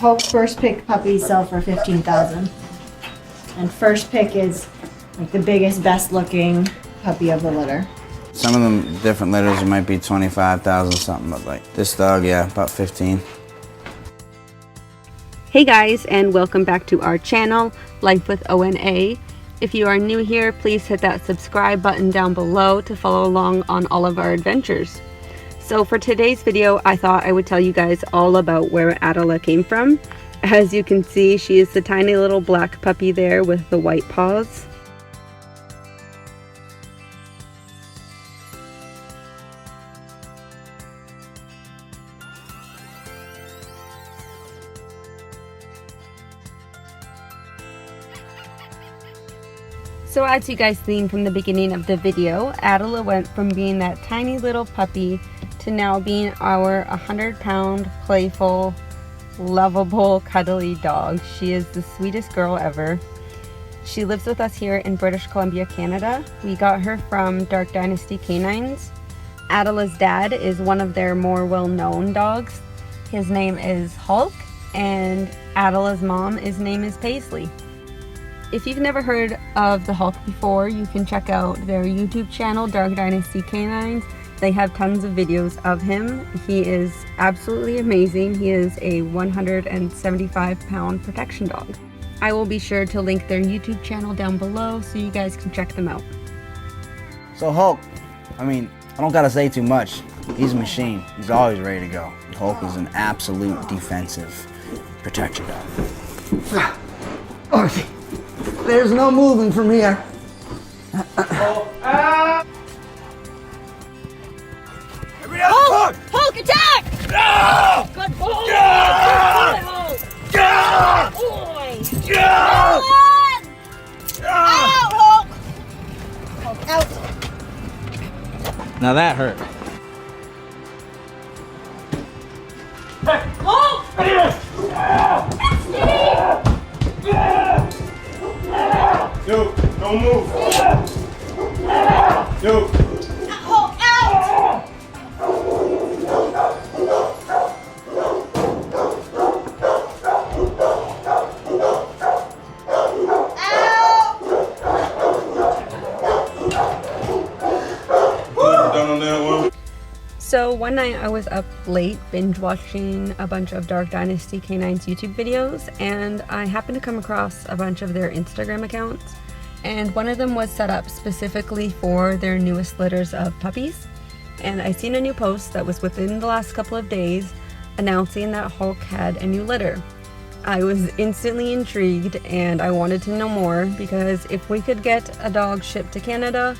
Hulk's first pick puppies sell for $15,000. And first pick is like the biggest, best looking puppy of the litter. Some of them different litters, it might be 25,000 something, but like this dog, yeah, about 15. Hey guys, and welcome back to our channel, Life with ONA. If you are new here, please hit that subscribe button down below to follow along on all of our adventures. So for today's video, I thought I would tell you guys all about where Adela came from. As you can see, she is the tiny little black puppy there with the white paws. So as you guys seen from the beginning of the video, Adela went from being that tiny little puppy to now being our 100-pound, playful, lovable, cuddly dog. She is the sweetest girl ever. She lives with us here in British Columbia, Canada. We got her from Dark Dynasty K9s. Adela's dad is one of their more well-known dogs. His name is Hulk, and Adela's mom's name is Paisley. If you've never heard of the Hulk before, you can check out their YouTube channel, Dark Dynasty K9s. They have tons of videos of him. He is absolutely amazing. He is a 175-pound protection dog. I will be sure to link their YouTube channel down below so you guys can check them out. So Hulk, I mean, I don't gotta say too much. He's a machine. He's always ready to go. Hulk is an absolute defensive protection dog. Okay. There's no moving from here. Hulk! Hulk, attack! No! Good boy! Yeah! Good boy, Hulk! Yeah! Good boy! Yeah! Out, Hulk! Hulk, out! Now that hurt. Hulk! Dude, don't move. Dude. Hulk, out! So one night I was up late binge watching a bunch of Dark Dynasty K9's YouTube videos, and I happened to come across a bunch of their Instagram accounts, and one of them was set up specifically for their newest litters of puppies. And I seen a new post that was within the last couple of days announcing that Hulk had a new litter. I was instantly intrigued and I wanted to know more, because if we could get a dog shipped to Canada,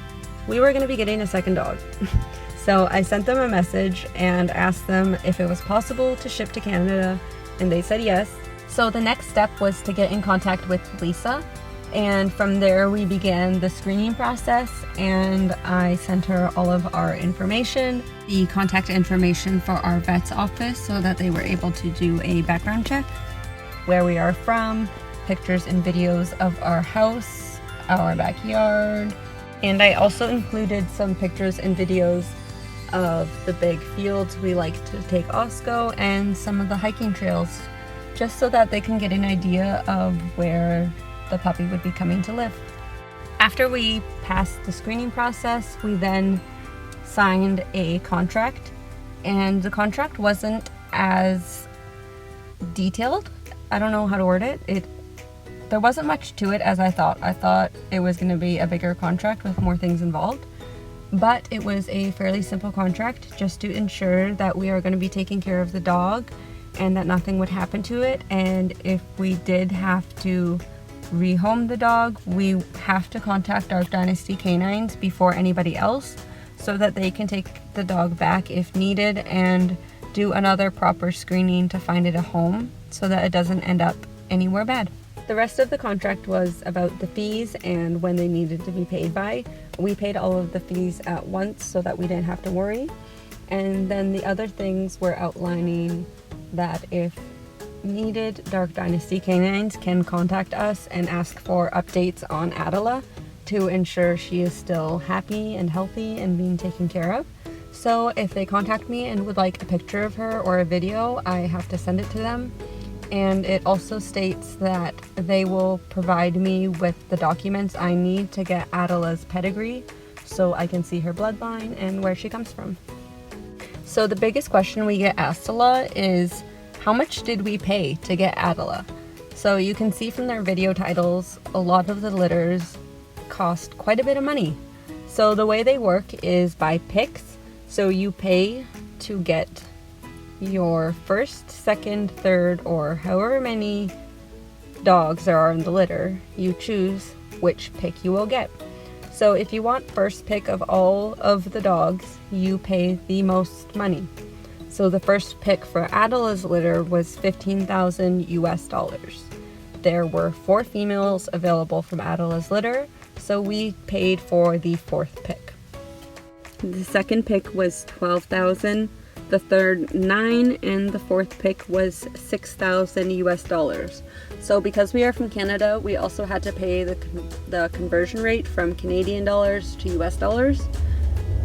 we were going to be getting a second dog. So I sent them a message and asked them if it was possible to ship to Canada, and they said yes. So the next step was to get in contact with Lisa, and from there we began the screening process, and I sent her all of our information, the contact information for our vet's office so that they were able to do a background check, where we are from, pictures and videos of our house, our backyard, and I also included some pictures and videos of the big fields we like to take Osco and some of the hiking trails, just so that they can get an idea of where the puppy would be coming to live. After we passed the screening process, we then signed a contract, and the contract wasn't as detailed. I don't know how to word it. There wasn't much to it as I thought. I thought it was going to be a bigger contract with more things involved. But it was a fairly simple contract just to ensure that we are going to be taking care of the dog and that nothing would happen to it. And if we did have to rehome the dog, we have to contact Dark Dynasty K9s before anybody else so that they can take the dog back if needed and do another proper screening to find it a home so that it doesn't end up anywhere bad. The rest of the contract was about the fees and when they needed to be paid by. We paid all of the fees at once so that we didn't have to worry. And then the other things were outlining that if needed, Dark Dynasty K9s can contact us and ask for updates on Adela to ensure she is still happy and healthy and being taken care of. So if they contact me and would like a picture of her or a video, I have to send it to them. and it also states that they will provide me with the documents I need to get Adela's pedigree so I can see her bloodline and where she comes from. So the biggest question we get asked a lot is, how much did we pay to get Adela? So you can see from their video titles, a lot of the litters cost quite a bit of money. So the way they work is by picks. So you pay to get your first, second, third, or however many dogs there are in the litter. You choose which pick you will get. So if you want first pick of all of the dogs, you pay the most money. So the first pick for Adela's litter was $15,000 US. There were 4 females available from Adela's litter, so we paid for the 4th pick. The second pick was $12,000, the third $9,000, and the 4th pick was $6,000 US. So because we are from Canada, we also had to pay the conversion rate from Canadian dollars to US dollars.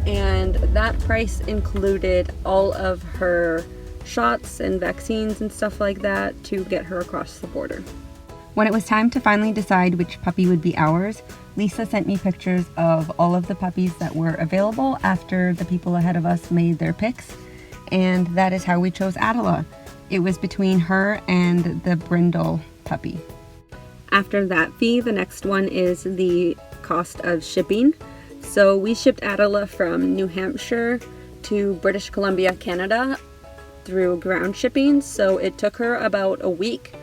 And that price included all of her shots and vaccines and stuff like that to get her across the border. When it was time to finally decide which puppy would be ours, Lisa sent me pictures of all of the puppies that were available after the people ahead of us made their picks, and that is how we chose Adela. It was between her and the brindle puppy. After that fee, the next one is the cost of shipping. So we shipped Adela from New Hampshire to British Columbia, Canada through ground shipping. So it took her about a week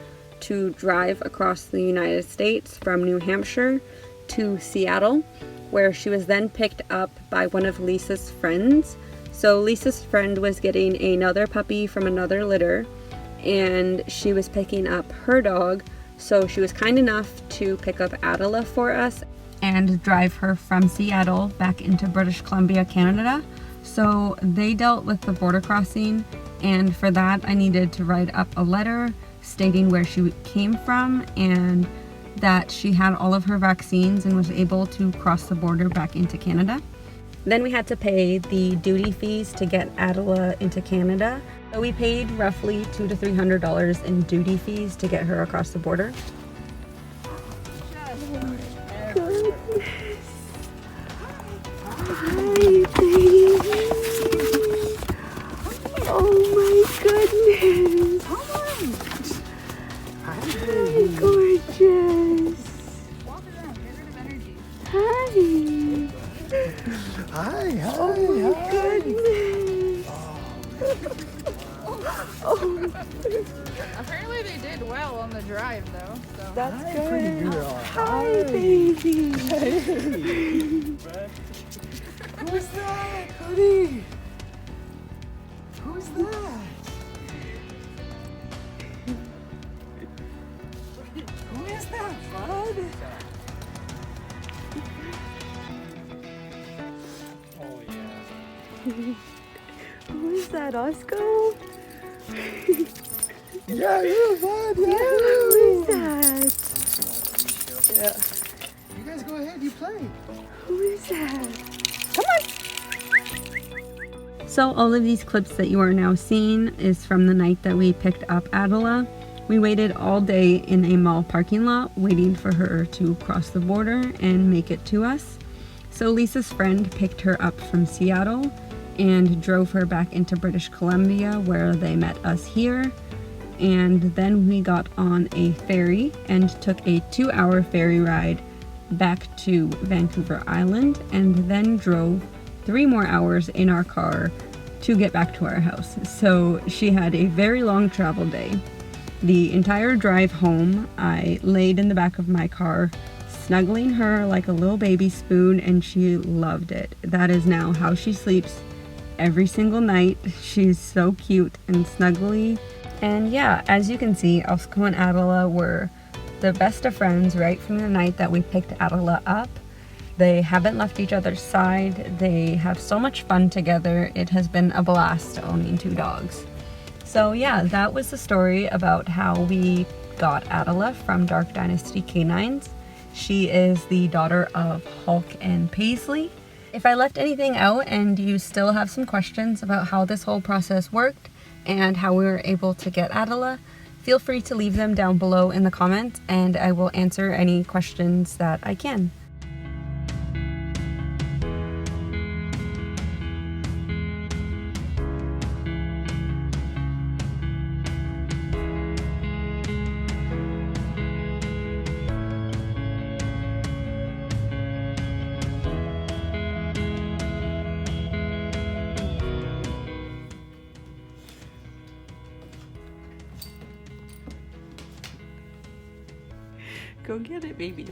to drive across the United States from New Hampshire to Seattle, where she was then picked up by one of Lisa's friends. So Lisa's friend was getting another puppy from another litter, and she was picking up her dog. So she was kind enough to pick up Adela for us and drive her from Seattle back into British Columbia, Canada. So they dealt with the border crossing, and for that I needed to write up a letter stating where she came from and that she had all of her vaccines and was able to cross the border back into Canada. Then we had to pay the duty fees to get Adela into Canada. So we paid roughly $200 to $300 in duty fees to get her across the border. Oh my goodness! Hi, gorgeous! Hi! Hi, Oh my goodness! Oh. Apparently they did well on the drive though, so. That's pretty good. girl. Hi, baby! Hey! Who's that, Cody? Who's that? Who is that, bud? Oh yeah. Who is that, Osco? Yeah, you, bud. Yeah, Who is that? Yeah. You guys go ahead. You play. Who is that? So all of these clips that you are now seeing is from the night that we picked up Adela. We waited all day in a mall parking lot waiting for her to cross the border and make it to us. So Lisa's friend picked her up from Seattle and drove her back into British Columbia, where they met us here. And then we got on a ferry and took a 2-hour ferry ride back to Vancouver Island, and then drove 3 more hours in our car to get back to our house. So she had a very long travel day. The entire drive home, I laid in the back of my car, snuggling her like a little baby spoon, and she loved it. That is now how she sleeps every single night. She's so cute and snuggly. And yeah, as you can see, Osco and Adela were the best of friends right from the night that we picked Adela up. They haven't left each other's side. They have so much fun together. It has been a blast owning 2 dogs. So yeah, that was the story about how we got Adela from Dark Dynasty K9s. She is the daughter of Hulk and Paisley. If I left anything out and you still have some questions about how this whole process worked and how we were able to get Adela, Feel free to leave them down below in the comments, and I will answer any questions that I can. Go get it, baby.